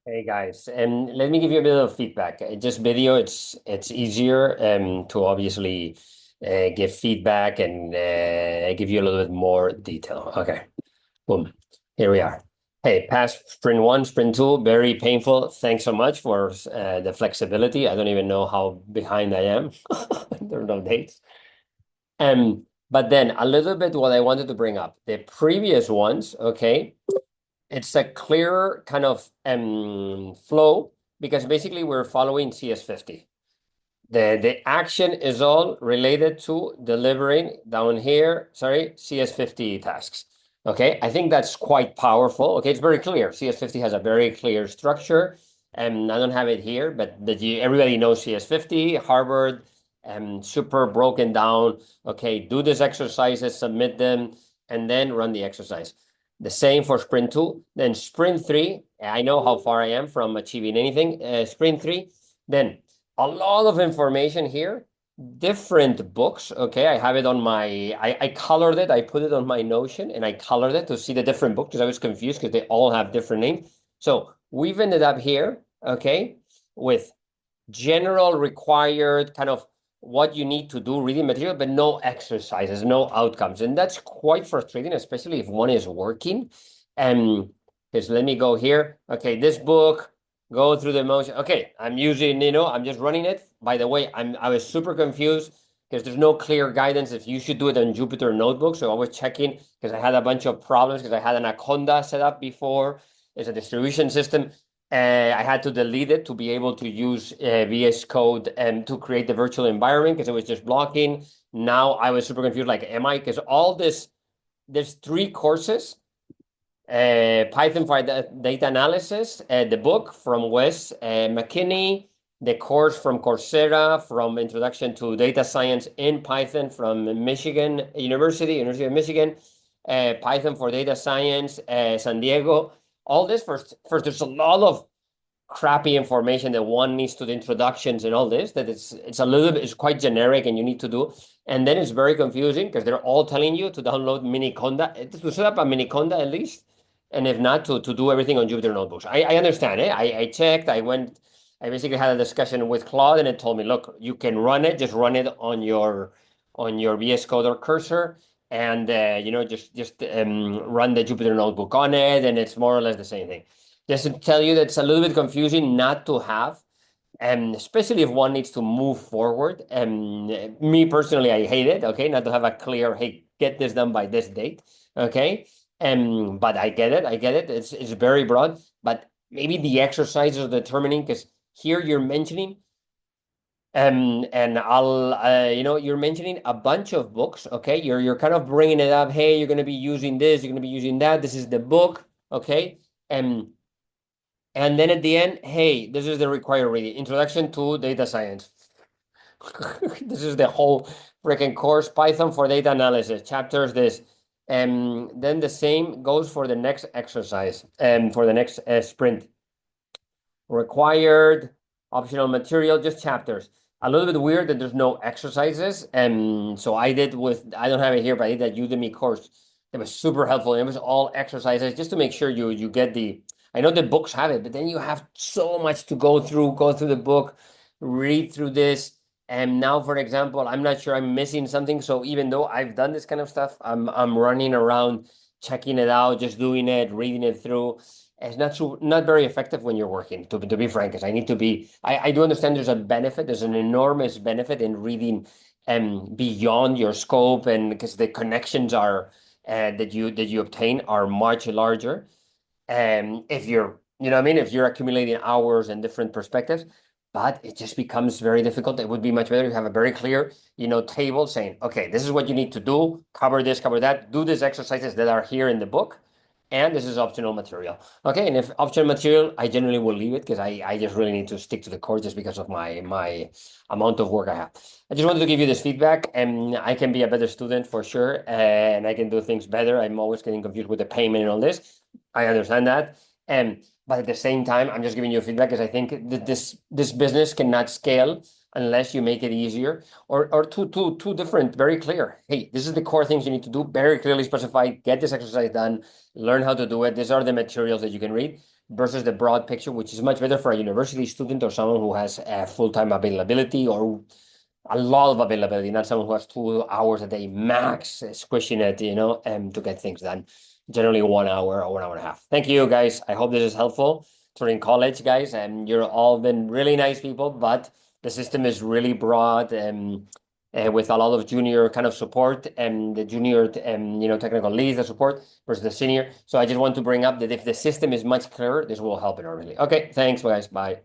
Hey guys, and let me give you a bit of feedback. Just video, it's easier to obviously give feedback and give you a little bit more detail. Okay, boom. Here we are. Hey, past sprint one, sprint two, very painful. Thanks so much for the flexibility. I don't even know how behind I am. There are no dates. But then a little bit what I wanted to bring up. The previous ones, okay, it's a clearer kind of flow because basically we're following CS50. The action is all related to delivering down here, sorry, CS50 tasks. Okay, I think that's quite powerful. Okay, it's very clear. CS50 has a very clear structure. And I don't have it here, but everybody knows CS50, Harvard, super broken down. Okay, do these exercises, submit them, and then run the exercise. The same for sprint two. Then sprint three, I know how far I am from achieving anything. Sprint three, then a lot of information here, different books. Okay, I have it on I colored it, I put it on my Notion and I colored it to see the different books because I was confused because they all have different names. So we've ended up here, okay, with general required kind of what you need to do reading material, but no exercises, no outcomes. And that's quite frustrating, especially if one is working. And because let me go here. Okay, this book, go through the motion. Okay, I'm using, I'm just running it. By the way, I was super confused because there's no clear guidance if you should do it on Jupyter Notebook. So I was checking because I had a bunch of problems because I had an Anaconda set up before. It's a distribution system. I had to delete it to be able to use VS Code to create the virtual environment because it was just blocking. Now I was super confused, like, am I? Because all this, there's three courses, Python for data analysis, the book from Wes McKinney, the course from Coursera from Introduction to Data Science in Python from Michigan University, University of Michigan, Python for Data Science, San Diego. All this first, there's a lot of crappy information that one needs to the introductions and all this that it's a little bit it's quite generic and you need to do, and then it's very confusing because they're all telling you to download Miniconda to set up a Miniconda at least, and if not to do everything on Jupyter Notebooks. I understand it. I checked. I basically had a discussion with Claude and it told me, look, you can run it, just run it on your VS Code or cursor, and just run the Jupyter Notebook on it, and it's more or less the same thing. Just to tell you that it's a little bit confusing not to have, especially if one needs to move forward. Me personally, I hate it, okay, not to have a clear, hey, get this done by this date, okay? But I get it, It's very broad, but maybe the exercises are determining because here you're mentioning, and you're mentioning a bunch of books, okay? You're kind of bringing it up, hey, you're going to be using this, you're going to be using that, this is the book, okay? And then at the end, hey, this is the required reading. Introduction to Data Science. This is the whole freaking course. Python for data analysis. Chapters this. And then the same goes for the next exercise and for the next sprint. Required, optional material, just chapters. A little bit weird that there's no exercises. And so I don't have it here, but I did that Udemy course. It was super helpful. It was all exercises just to make sure you get I know the books have it, but then you have so much to go through the book, read through this. And now, for example, I'm not sure I'm missing something. So even though I've done this kind of stuff, I'm running around checking it out, just doing it, reading it through. It's not very effective when you're working, to be frank, because I do understand there's a benefit, there's an enormous benefit in reading beyond your scope, and because the connections are that you obtain are much larger. If you're, you know what I mean, if you're accumulating hours and different perspectives, but it just becomes very difficult. It would be much better to have a very clear, table saying, okay, this is what you need to do, cover this, cover that, do these exercises that are here in the book, and this is optional material. Okay, and if optional material, I generally will leave it because I just really need to stick to the course just because of my amount of work I have. I just wanted to give you this feedback, and I can be a better student for sure, and I can do things better. I'm always getting confused with the payment and all this. I understand that. But at the same time, I'm just giving you feedback because I think that this business cannot scale unless you make it easier or two different, very clear. Hey, this is the core things you need to do, very clearly specified. Get this exercise done, learn how to do it. These are the materials that you can read versus the broad picture, which is much better for a university student or someone who has full-time availability or a lot of availability, not someone who has 2 hours a day max, squishing it, to get things done. Generally 1 hour or 1 hour and a half. Thank you, guys. I hope this is helpful. Turing College, guys, and you're all been really nice people, but the system is really broad and with a lot of junior kind of support and the junior, technical leads, the support versus the senior. So I just want to bring up that if the system is much clearer, this will help enormously. Okay, thanks, guys. Bye.